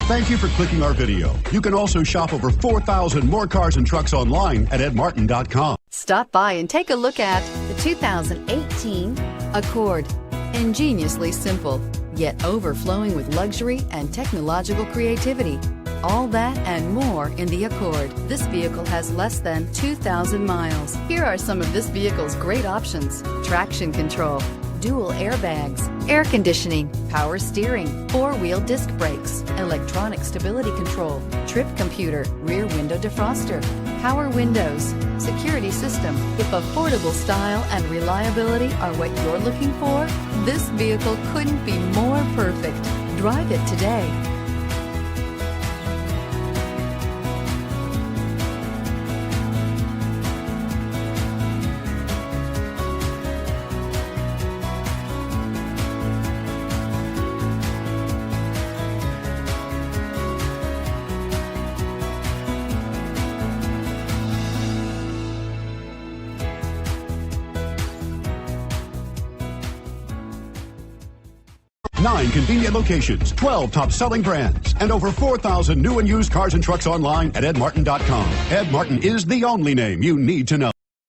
Thank you for clicking our video. You can also shop over 4,000 more cars and trucks online at edmartin.com. Stop by and take a look at the 2018 Accord. Ingeniously simple, yet overflowing with luxury and technological creativity. All that and more in the Accord. This vehicle has less than 2,000 miles. Here are some of this vehicle's great options: traction control, dual airbags, air conditioning, power steering, four-wheel disc brakes, electronic stability control, trip computer, rear window defroster, power windows, security system. If affordable style and reliability are what you're looking for, this vehicle couldn't be more perfect. Drive it today. Nine convenient locations, 12 top-selling brands, and over 4,000 new and used cars and trucks online at edmartin.com. Ed Martin is the only name you need to know.